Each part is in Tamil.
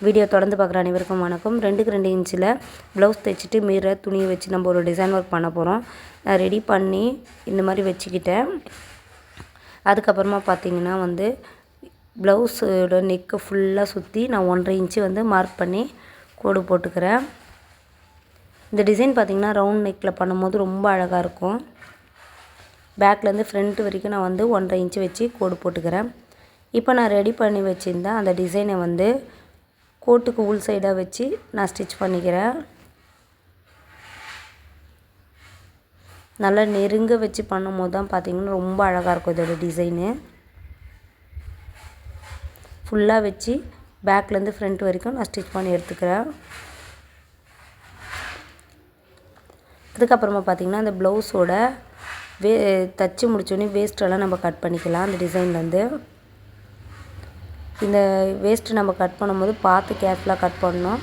வீடியோ தொடர்ந்து பார்க்குற அனைவருக்கும் வணக்கம். 2க்கு 2 இன்ச்சில் ப்ளவுஸ் தைச்சிட்டு மீற துணியை வச்சு நம்ம ஒரு டிசைன் ஒர்க் பண்ண போகிறோம். நான் ரெடி பண்ணி இந்த மாதிரி வச்சுக்கிட்டேன். அதுக்கப்புறமா பார்த்திங்கன்னா வந்து ப்ளவுஸோட நெக்கு ஃபுல்லாக சுற்றி நான் 1.5 இன்ச்சு வந்து மார்க் பண்ணி கோடு போட்டுக்கிறேன். இந்த டிசைன் பார்த்திங்கன்னா ரவுண்ட் நெக்கில் பண்ணும்போது ரொம்ப அழகாக இருக்கும். பேக்லேருந்து ஃப்ரண்ட் வரைக்கும் நான் வந்து 1.5 இன்ச்சு வச்சு கோடு போட்டுக்கிறேன். இப்போ நான் ரெடி பண்ணி வச்சுருந்தேன் அந்த டிசைனை வந்து கோட்டுக்கு உள் சைடாக வச்சு நான் ஸ்டிச் பண்ணிக்கிறேன். நல்லா நெருங்க வச்சு பண்ணும்போது தான் பார்த்திங்கன்னா ரொம்ப அழகாக இருக்கும் இதோட டிசைனு. ஃபுல்லாக வச்சு பேக்லேருந்து ஃப்ரண்ட் வரைக்கும் நான் ஸ்டிச் பண்ணி எடுத்துக்கிறேன். அதுக்கப்புறமா பார்த்திங்கன்னா அந்த ப்ளவுஸோட தச்சு முடிச்சோடனே வேஸ்ட்டெல்லாம் நம்ம கட் பண்ணிக்கலாம். அந்த டிசைன்லேருந்து இந்த வேஸ்ட்டு நம்ம கட் பண்ணும்போது பார்த்து கேர்ஃபுல்லாக கட் பண்ணணும்.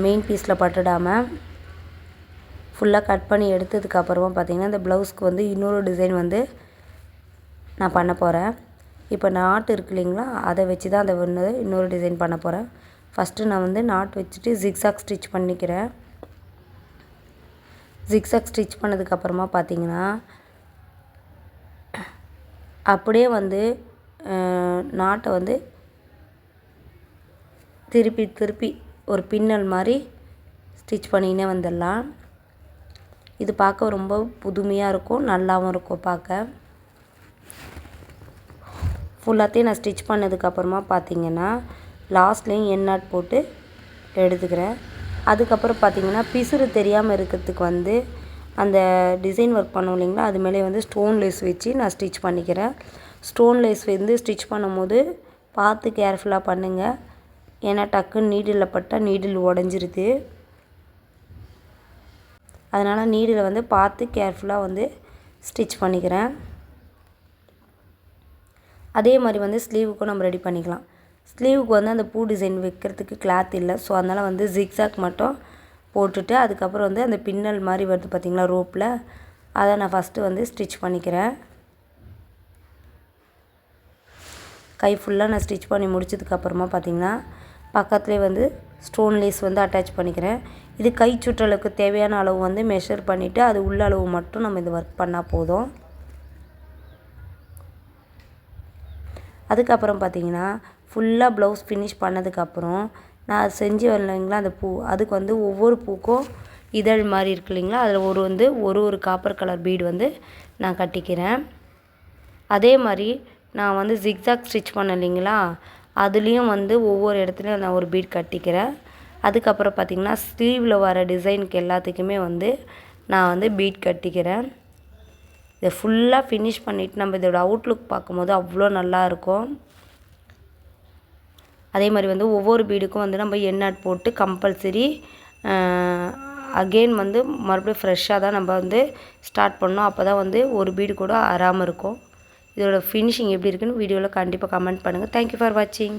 மெயின் பீஸில் பட்டுடாமல் ஃபுல்லாக கட் பண்ணி எடுத்ததுக்கப்புறமா பார்த்திங்கன்னா இந்த ப்ளவுஸ்க்கு வந்து இன்னொரு டிசைன் வந்து நான் பண்ண போகிறேன். இப்போ நாட் இருக்கு இல்லைங்களா, அதை வச்சு தான் அதை இன்னொரு டிசைன் பண்ண போகிறேன். ஃபஸ்ட்டு நான் வந்து நாட் வச்சுட்டு ஜிக்ஸாக் ஸ்டிச் பண்ணிக்கிறேன். ஜிக்ஸாக் ஸ்டிச் பண்ணதுக்கப்புறமா பார்த்திங்கன்னா அப்படியே வந்து நாட்டை வந்து திருப்பி ஒரு பின்னல் மாதிரி ஸ்டிச் பண்ணினே வந்துடலாம். இது பார்க்க ரொம்ப புதுமையாக இருக்கும், நல்லாவும் இருக்கும் பார்க்க. ஃபுல்லாத்தையும் நான் ஸ்டிச் பண்ணதுக்கப்புறமா பார்த்திங்கன்னா லாஸ்ட்லேயும் என் நாட் போட்டு எடுத்துக்கிறேன். அதுக்கப்புறம் பார்த்திங்கன்னா பிசுறு தெரியாமல் இருக்கிறதுக்கு வந்து அந்த டிசைன் ஒர்க் பண்ணோம் இல்லைங்களா, அது மேலே வந்து ஸ்டோன் லேஸ் வச்சு நான் ஸ்டிச் பண்ணிக்கிறேன். ஸ்டோன் லேஸ் வந்து ஸ்டிச் பண்ணும்போது பார்த்து கேர்ஃபுல்லாக பண்ணுங்கள். ஏன்னா டக்குன்னு நீடில் பட்டால் நீடில் உடஞ்சிருது. அதனால் நீடில் வந்து பார்த்து கேர்ஃபுல்லாக வந்து ஸ்டிச் பண்ணிக்கிறேன். அதே மாதிரி வந்து ஸ்லீவுக்கும் நம்ம ரெடி பண்ணிக்கலாம். ஸ்லீவுக்கு வந்து அந்த பூ டிசைன் வைக்கிறதுக்கு கிளாத் இல்லை. ஸோ அதனால் வந்து ஜிக்ஸாக் மட்டும் போட்டுட்டு அதுக்கப்புறம் வந்து அந்த பின்னல் மாதிரி வருது பார்த்திங்களா ரோப்பில், அதை நான் ஃபஸ்ட்டு வந்து ஸ்டிச் பண்ணிக்கிறேன். கை ஃபுல்லாக நான் ஸ்டிச் பண்ணி முடிச்சதுக்கப்புறமா பார்த்திங்கன்னா பக்கத்துலேயே வந்து ஸ்டோன் லேஸ் வந்து அட்டாச் பண்ணிக்கிறேன். இது கை சுற்றளவுக்கு தேவையான அளவு வந்து மெஷர் பண்ணிவிட்டு அது உள்ள அளவு மட்டும் நம்ம இது ஒர்க் பண்ணால் போதும். அதுக்கப்புறம் பார்த்திங்கன்னா ஃபுல்லாக ப்ளவுஸ் ஃபினிஷ் பண்ணதுக்கப்புறம் நான் செஞ்சு வரலைங்களா அந்த பூ, அதுக்கு வந்து ஒவ்வொரு பூக்கும் இதழ் மாதிரி இருக்கு இல்லைங்களா, அதில் ஒரு காப்பர் கலர் பீடு வந்து நான் கட்டிக்கிறேன். அதே மாதிரி நான் வந்து ஜிக்ஸாக் ஸ்டிச் பண்ண இல்லைங்களா, அதுலேயும் வந்து ஒவ்வொரு இடத்துலையும் நான் ஒரு பீட் கட்டிக்கிறேன். அதுக்கப்புறம் பார்த்திங்கன்னா ஸ்லீவில் வர டிசைனுக்கு எல்லாத்துக்குமே வந்து நான் வந்து பீட் கட்டிக்கிறேன். இதை ஃபுல்லாக ஃபினிஷ் பண்ணிவிட்டு நம்ம இதோட அவுட்லுக் பார்க்கும்போது அவ்வளோ நல்லாயிருக்கும். அதே மாதிரி வந்து ஒவ்வொரு பீடுக்கும் வந்து நம்ம என் நாட் போட்டு கம்பல்சரி அகெயின் வந்து மறுபடியும் ஃப்ரெஷ்ஷாக தான் நம்ம வந்து ஸ்டார்ட் பண்ணோம். அப்போ தான் வந்து ஒரு பீடு கூட அறாமல் இருக்கும். இதோட ஃபினிஷிங் எப்படி இருக்குன்னு வீடியோவில் கண்டிப்பாக கமெண்ட் பண்ணுங்கள். தேங்க்யூ ஃபார் வாட்சிங்.